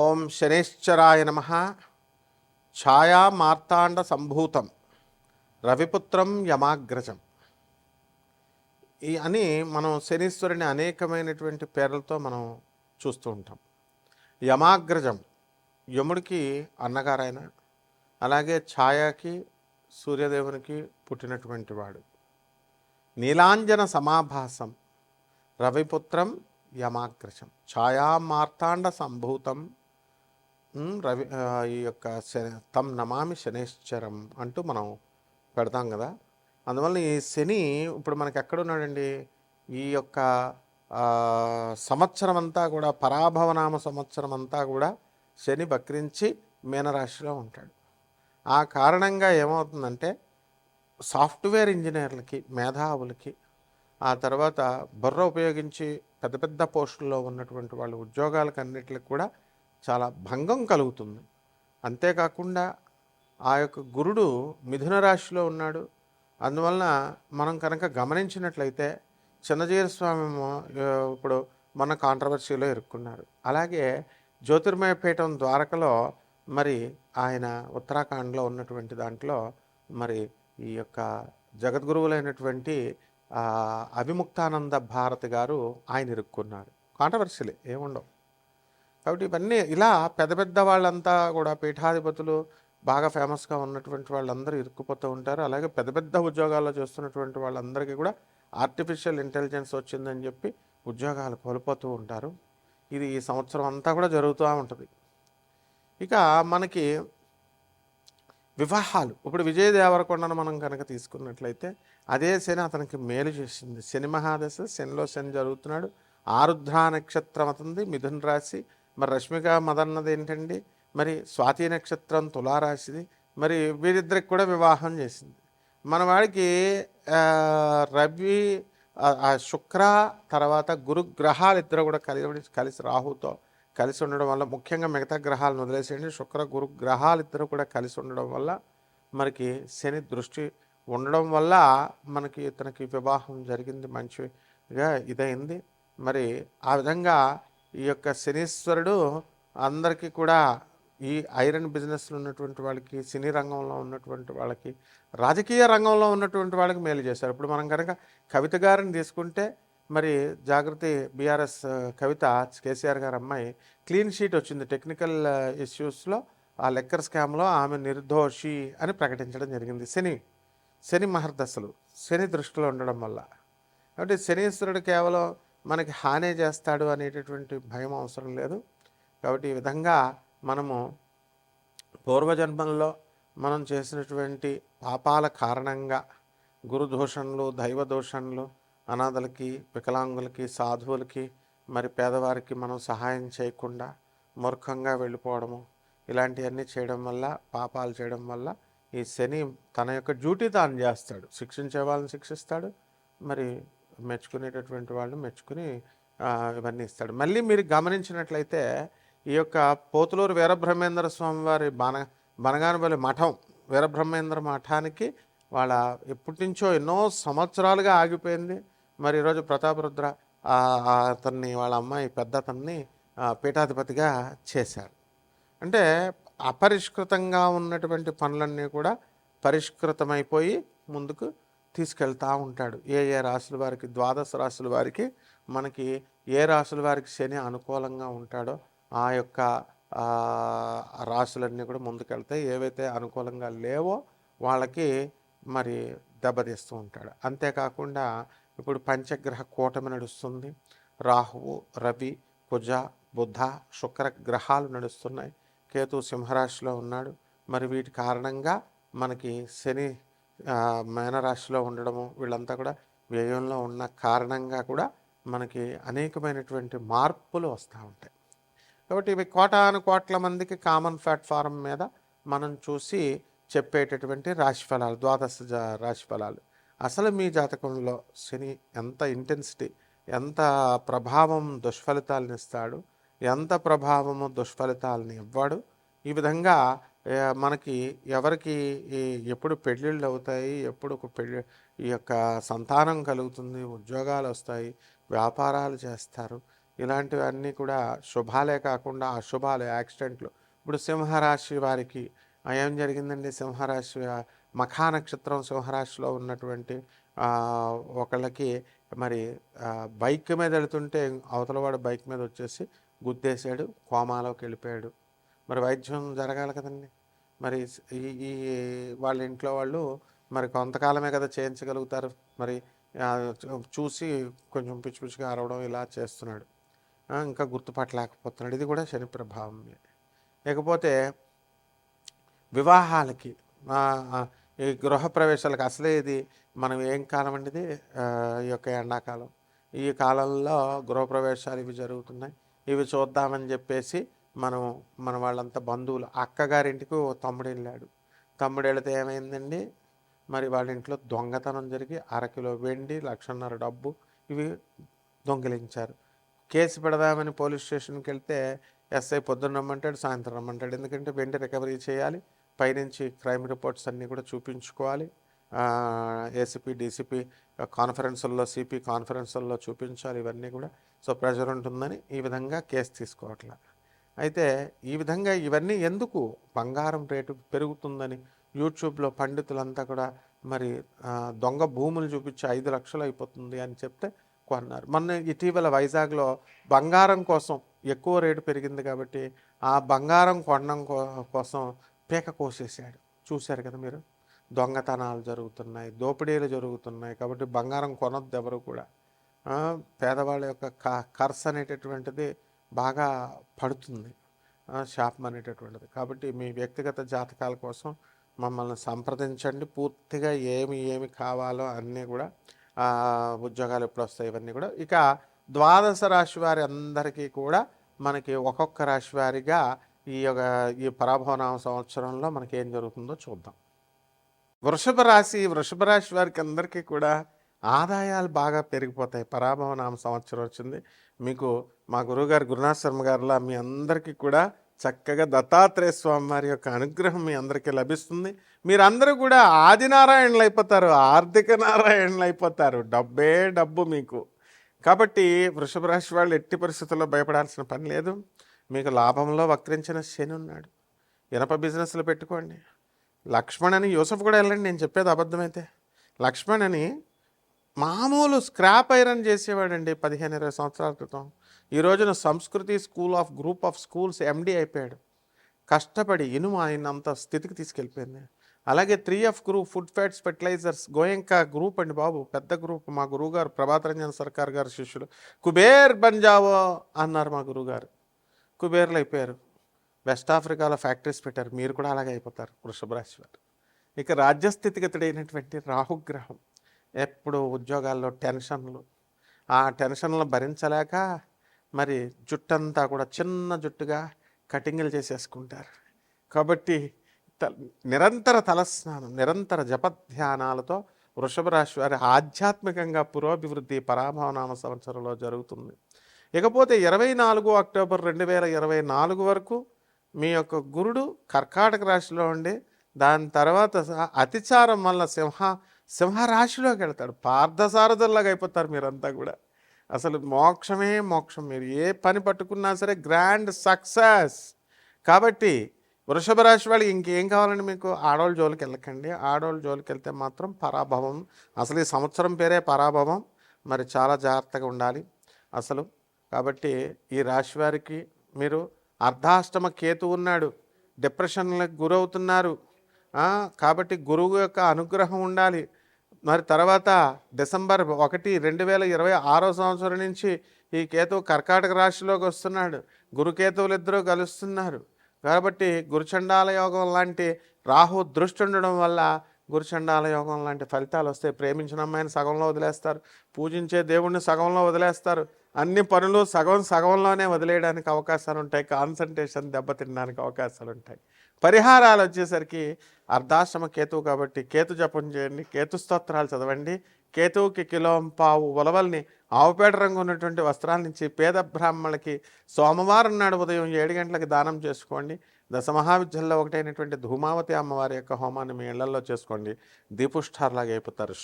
ఓం శనేశ్చరాయ నమ. ఛాయా మార్తాండ సంభూతం రవిపుత్రం యమాగ్రజం అని మనం శనీశ్వరుని అనేకమైనటువంటి పేర్లతో మనం చూస్తూ ఉంటాం. యమాగ్రజం యముడికి అన్నగారైన, అలాగే ఛాయాకి సూర్యదేవునికి పుట్టినటువంటి వాడు. నీలాంజన సమాభాసం రవిపుత్రం యమాగ్రజం ఛాయా మార్తాండ సంభూతం రవి ఈ యొక్క తం నమామి శనేశ్వరం అంటూ మనం పెడతాం కదా. అందువల్ల ఈ శని ఇప్పుడు మనకి ఎక్కడున్నాడండి? ఈ యొక్క సంవత్సరం అంతా కూడా, పరాభవనామ సంవత్సరం అంతా కూడా శని వక్రించి మీనరాశిలో ఉంటాడు. ఆ కారణంగా ఏమవుతుందంటే సాఫ్ట్వేర్ ఇంజనీర్లకి, మేధావులకి, ఆ తర్వాత బుర్ర ఉపయోగించి పెద్ద పెద్ద పోస్టుల్లో ఉన్నటువంటి వాళ్ళ ఉద్యోగాలకు అన్నిటికి కూడా చాలా భంగం కలుగుతుంది. అంతేకాకుండా ఆ యొక్క గురుడు మిథున రాశిలో ఉన్నాడు. అందువలన మనం కనుక గమనించినట్లయితే చిన్నజీర స్వామి ఇప్పుడు మన కాంట్రవర్సీలో ఇరుక్కున్నారు. అలాగే జ్యోతిర్మయ పీఠం ద్వారకలో మరి ఆయన ఉత్తరాఖండ్లో ఉన్నటువంటి దాంట్లో మరి ఈ యొక్క జగద్గురువులైనటువంటి అవిముక్తానంద భారతి గారు ఆయన ఇరుక్కున్నారు. కాంట్రవర్సీలే ఏముండవు. కాబట్టి ఇవన్నీ ఇలా పెద్ద పెద్ద వాళ్ళంతా కూడా పీఠాధిపతులు, బాగా ఫేమస్గా ఉన్నటువంటి వాళ్ళందరూ ఇరుక్కుపోతూ ఉంటారు. అలాగే పెద్ద పెద్ద ఉద్యోగాల్లో చేస్తున్నటువంటి వాళ్ళందరికీ కూడా ఆర్టిఫిషియల్ ఇంటెలిజెన్స్ వచ్చిందని చెప్పి ఉద్యోగాలు కోల్పోతూ ఉంటారు. ఇది ఈ సంవత్సరం అంతా కూడా జరుగుతూ ఉంటుంది. ఇక మనకి వివాహాలు, ఇప్పుడు విజయ దేవరకొండను మనం కనుక తీసుకున్నట్లయితే అదే శని అతనికి మేలు చేసింది. శని మహాదశ, శనిలో శని జరుగుతున్నాడు. ఆరుద్ర నక్షత్రం అతనిది మిథున రాశి. మరి రష్మిక మదన్నది ఏంటండి? మరి స్వాతి నక్షత్రం తులారాశిది. మరి వీరిద్దరికి కూడా వివాహం చేసింది. మన వాడికి రవి, శుక్ర, తర్వాత గురుగ్రహాలు ఇద్దరు కూడా కలిసి రాహుతో కలిసి ఉండడం వల్ల, ముఖ్యంగా మిగతా గ్రహాలను వదిలేసేయండి, శుక్ర గురు గ్రహాలు ఇద్దరు కూడా కలిసి ఉండడం వల్ల మనకి శని దృష్టి ఉండడం వల్ల మనకి ఇతనికి వివాహం జరిగింది, మంచిగా ఇదైంది. మరి ఆ విధంగా ఈ యొక్క శనీశ్వరుడు అందరికీ కూడా ఈ ఐరన్ బిజినెస్లో ఉన్నటువంటి వాళ్ళకి, సినీ రంగంలో ఉన్నటువంటి వాళ్ళకి, రాజకీయ రంగంలో ఉన్నటువంటి వాళ్ళకి మేలు చేశారు. ఇప్పుడు మనం కనుక కవిత గారిని తీసుకుంటే మరి జాగృతి బీఆర్ఎస్ కవిత, కేసీఆర్ గారు అమ్మాయి, క్లీన్ షీట్ వచ్చింది టెక్నికల్ ఇష్యూస్లో. ఆ లెక్కర్ స్కామ్లో ఆమె నిర్దోషి అని ప్రకటించడం జరిగింది. శని మహర్దశలు శని దృష్టిలో ఉండడం వల్ల. కాబట్టి శనీశ్వరుడు కేవలం మనకి హాని చేస్తాడు అనేటటువంటి భయం అవసరం లేదు. కాబట్టి ఈ విధంగా మనము పూర్వజన్మల్లో మనం చేసినటువంటి పాపాల కారణంగా గురుదోషణలు, దైవ దోషణలు, అనాథలకి, వికలాంగులకి, సాధువులకి, మరి పేదవారికి మనం సహాయం చేయకుండా మూర్ఖంగా వెళ్ళిపోవడము, ఇలాంటివన్నీ చేయడం వల్ల, పాపాలు చేయడం వల్ల ఈ శని తన యొక్క డ్యూటీ తాను చేస్తాడు. శిక్షించే వాళ్ళని శిక్షిస్తాడు, మరి మెచ్చుకునేటటువంటి వాళ్ళు మెచ్చుకుని ఇవన్నీ ఇస్తాడు. మళ్ళీ మీరు గమనించినట్లయితే ఈ యొక్క పోతులూరు వీరబ్రహ్మేంద్ర స్వామి వారి బనగానపల్లి మఠం, వీరబ్రహ్మేంద్ర మఠానికి వాళ్ళ ఎప్పటి నుంచో ఎన్నో సంవత్సరాలుగా ఆగిపోయింది. మరి ఈరోజు ప్రతాపరుద్ర అతన్ని, వాళ్ళ అమ్మాయి పెద్ద అతన్ని పీఠాధిపతిగా చేశారు. అంటే అపరిష్కృతంగా ఉన్నటువంటి పనులన్నీ కూడా పరిష్కృతమైపోయి ముందుకు తీసుకెళ్తూ ఉంటాడు. ఏ రాశుల వారికి, ద్వాదశ రాశుల వారికి, మనకి ఏ రాశుల వారికి శని అనుకూలంగా ఉంటాడో ఆ యొక్క రాశులన్నీ కూడా ముందుకెళ్తాయి. ఏవైతే అనుకూలంగా లేవో వాళ్ళకి మరి దెబ్బతీస్తూ ఉంటాడు. అంతేకాకుండా ఇప్పుడు పంచగ్రహ కూటమి నడుస్తుంది. రాహువు, రవి, కుజ, బుధ, శుక్ర గ్రహాలు నడుస్తున్నాయి. కేతు సింహరాశిలో ఉన్నాడు. మరి వీటి కారణంగా మనకి శని మేనరాశిలో ఉండడము, వీళ్ళంతా కూడా వ్యయంలో ఉన్న కారణంగా కూడా మనకి అనేకమైనటువంటి మార్పులు వస్తూ ఉంటాయి. కాబట్టి ఇవి కోటాను కోట్ల మందికి కామన్ ప్లాట్ఫారం మీద మనం చూసి చెప్పేటటువంటి రాశిఫలాలు, ద్వాదశ రాశిఫలాలు. అసలు మీ జాతకంలో శని ఎంత ఇంటెన్సిటీ, ఎంత ప్రభావం దుష్ఫలితాలను ఇస్తాడు, ఎంత ప్రభావము దుష్ఫలితాలను ఇవ్వడు, ఈ విధంగా మనకి ఎవరికి ఎప్పుడు పెళ్ళిళ్ళు అవుతాయి, ఎప్పుడు ఈ యొక్క సంతానం కలుగుతుంది, ఉద్యోగాలు వస్తాయి, వ్యాపారాలు చేస్తారు, ఇలాంటివన్నీ కూడా శుభాలే కాకుండా అశుభాలు, యాక్సిడెంట్లు. ఇప్పుడు సింహరాశి వారికి ఏం జరిగిందండి? సింహరాశి మఖా నక్షత్రం సింహరాశిలో ఉన్నటువంటి ఒకళ్ళకి మరి బైక్ మీద వెళుతుంటే అవతలవాడు బైక్ మీద వచ్చేసి గుద్దేశాడు, కోమాలోకి వెళ్ళిపోయాడు. మరి వైద్యం జరగాలి కదండి. మరి ఈ ఈ వాళ్ళ ఇంట్లో వాళ్ళు మరి కొంతకాలమే కదా చేయించగలుగుతారు. మరి చూసి కొంచెం పిచ్చి పిచ్చిగా అరవడం ఇలా చేస్తున్నాడు. ఇంకా గుర్తుపట్టలేకపోతున్నాడు. ఇది కూడా శని ప్రభావమే. లేకపోతే వివాహాలకి ఈ గృహప్రవేశాలకు అసలే ఇది మనం ఏం కాలం అండి ఇది? ఈ యొక్క ఎండాకాలం. ఈ కాలంలో గృహప్రవేశాలు ఇవి జరుగుతున్నాయి. ఇవి చూద్దామని చెప్పేసి మన వాళ్ళంతా బంధువులు అక్కగారింటికి తమ్ముడు వెళ్ళాడు. తమ్ముడు వెళితే ఏమైందండి? మరి వాళ్ళ ఇంట్లో దొంగతనం జరిగి 1/2 కిలో వెండి, 1,50,000 డబ్బు ఇవి దొంగిలించారు. కేసు పెడదామని పోలీస్ స్టేషన్కి వెళ్తే ఎస్ఐ పొద్దున్న రమ్మంటాడు, సాయంత్రం రమ్మంటాడు. ఎందుకంటే వెండి రికవరీ చేయాలి, పైనుంచి క్రైమ్ రిపోర్ట్స్ అన్నీ కూడా చూపించుకోవాలి. ఏసీపీ, డీసీపీ కాన్ఫరెన్సుల్లో, సిపి కాన్ఫరెన్సుల్లో చూపించాలి. ఇవన్నీ కూడా సో ప్రెజర్ ఉంటుందని ఈ విధంగా కేసు తీసుకోవట్లా. అయితే ఈ విధంగా ఇవన్నీ ఎందుకు? బంగారం రేటు పెరుగుతుందని యూట్యూబ్లో పండితులంతా కూడా మరి దొంగ భూములు చూపించి 5 లక్షలు అయిపోతుంది అని చెప్తే కొన్నారు. మొన్న ఇటీవల వైజాగ్లో బంగారం కోసం ఎక్కువ రేటు పెరిగింది కాబట్టి ఆ బంగారం కొనడం కోసం పీక కోసేసాడు. చూశారు కదా మీరు? దొంగతనాలు జరుగుతున్నాయి, దోపిడీలు జరుగుతున్నాయి. కాబట్టి బంగారం కొనొద్దు ఎవరు కూడా. పేదవాళ్ళ యొక్క ఖర్చు అనేటటువంటిది బాగా పడుతుంది, శాపం అనేటటువంటిది. కాబట్టి మీ వ్యక్తిగత జాతకాల కోసం మమ్మల్ని సంప్రదించండి. పూర్తిగా ఏమి కావాలో అన్నీ కూడా ఉద్యోగాలు ఎప్పుడు వస్తాయి ఇవన్నీ కూడా. ఇక 12 రాశి వారి అందరికీ కూడా మనకి ఒక్కొక్క రాశి వారిగా ఈ పరాభవనామ సంవత్సరంలో మనకి ఏం జరుగుతుందో చూద్దాం. వృషభ రాశి వారికి అందరికీ కూడా ఆదాయాలు బాగా పెరిగిపోతాయి. పరాభవనామ సంవత్సరం వచ్చింది మీకు. మా గురువుగారు గురునాథ్ శర్మ గారిలా మీ అందరికీ కూడా చక్కగా దత్తాత్రేయ స్వామి వారి యొక్క అనుగ్రహం మీ అందరికీ లభిస్తుంది. మీరందరూ కూడా ఆదినారాయణులు అయిపోతారు, ఆర్థిక నారాయణులు అయిపోతారు. డబ్బే డబ్బు మీకు. కాబట్టి వృషభ రాశి వాళ్ళు ఎట్టి పరిస్థితుల్లో భయపడాల్సిన పని లేదు. మీకు లాభంలో వక్రించిన శని ఉన్నాడు. ఇనప బిజినెస్లు పెట్టుకోండి. లక్ష్మణ్ అని యూసఫ్ కూడా వెళ్ళండి, నేను చెప్పేది అబద్ధమైతే. లక్ష్మణ్ అని మామూలు స్క్రాప్ ఐరన్ చేసేవాడండి 15-20 సంవత్సరాల క్రితం. ఈ రోజున సంస్కృతి గ్రూప్ ఆఫ్ స్కూల్స్ ఎండి అయిపోయాడు. కష్టపడి ఇనుము ఆయన అంత స్థితికి తీసుకెళ్ళిపోయింది. అలాగే 3F group food fats fertilizers Goenka group అండి బాబు, పెద్ద గ్రూప్. మా గురువుగారు ప్రభాత్ రంజన్ సర్కార్ గారు శిష్యులు. కుబేర్ బంజావో అన్నారు మా గురువుగారు. కుబేర్లు అయిపోయారు. వెస్ట్ ఆఫ్రికాలో ఫ్యాక్టరీస్ పెట్టారు. మీరు కూడా అలాగే అయిపోతారు వృషభ రాశి వారు. ఇక రాజ్యస్థితిగతుడైనటువంటి రాహుగ్రహం ఎప్పుడు ఉద్యోగాల్లో టెన్షన్లు. ఆ టెన్షన్లు భరించలేక మరి జుట్టంతా కూడా చిన్న జుట్టుగా కటింగ్లు చేసేసుకుంటారు. కాబట్టి నిరంతర తలస్నానం, నిరంతర జపధ్యానాలతో వృషభ రాశి వారి ఆధ్యాత్మికంగా పురోభివృద్ధి పరాభవనామ సంవత్సరంలో జరుగుతుంది. ఇకపోతే 24 అక్టోబర్ 2024 వరకు మీ యొక్క గురుడు కర్కాటక రాశిలో ఉండి దాని తర్వాత అతిచారం వల్ల సింహరాశిలోకి వెళ్తాడు. పార్థసారథుల్లాగా అయిపోతారు మీరంతా కూడా. అసలు మోక్షమే మోక్షం. మీరు ఏ పని పట్టుకున్నా సరే గ్రాండ్ సక్సెస్. కాబట్టి వృషభ రాశి వాళ్ళకి ఇంకేం కావాలండి మీకు? ఆడవాళ్ళ జోలికి వెళ్ళకండి. ఆడవాళ్ళ జోలికి వెళ్తే మాత్రం పరాభవం. అసలు ఈ సంవత్సరం పేరే పరాభవం. మరి చాలా జాగ్రత్తగా ఉండాలి అసలు. కాబట్టి ఈ రాశి వారికి మీరు అర్ధాష్టమ కేతు ఉన్నాడు, డిప్రెషన్లకు గురవుతున్నారు. కాబట్టి గురువు యొక్క అనుగ్రహం ఉండాలి. మరి తర్వాత డిసెంబర్ 1, 2026 సంవత్సరం నుంచి ఈ కేతువు కర్కాటక రాశిలోకి వస్తున్నాడు. గురుకేతువులు ఇద్దరూ కలుస్తున్నారు. కాబట్టి గురుచండాల యోగం లాంటి రాహు దృష్టి ఉండడం వల్ల గురుచండాల యోగం లాంటి ఫలితాలు వస్తాయి. ప్రేమించిన అమ్మాయిని సగంలో వదిలేస్తారు, పూజించే దేవుణ్ణి సగంలో వదిలేస్తారు, అన్ని పనులు సగంలోనే వదిలేయడానికి అవకాశాలు ఉంటాయి, కాన్సన్ట్రేషన్ దెబ్బతినడానికి అవకాశాలు ఉంటాయి. పరిహారాలు వచ్చేసరికి అర్ధాశ్రమ కేతువు కాబట్టి కేతు జపం చేయండి, కేతు స్తోత్రాలు చదవండి. కేతువుకి 1.5 కిలో ఉలవల్ని ఆవుపేట రంగు ఉన్నటువంటి వస్త్రాల నుంచి పేద బ్రాహ్మణులకి సోమవారం నాడు ఉదయం 7 గంటలకు దానం చేసుకోండి. దశమహావిద్యల్లో ఒకటైనటువంటి ధూమావతి అమ్మవారి యొక్క హోమాన్ని మీ ఇళ్లలో చేసుకోండి. దీపుష్ఠార్లాగా అయిపోతారు.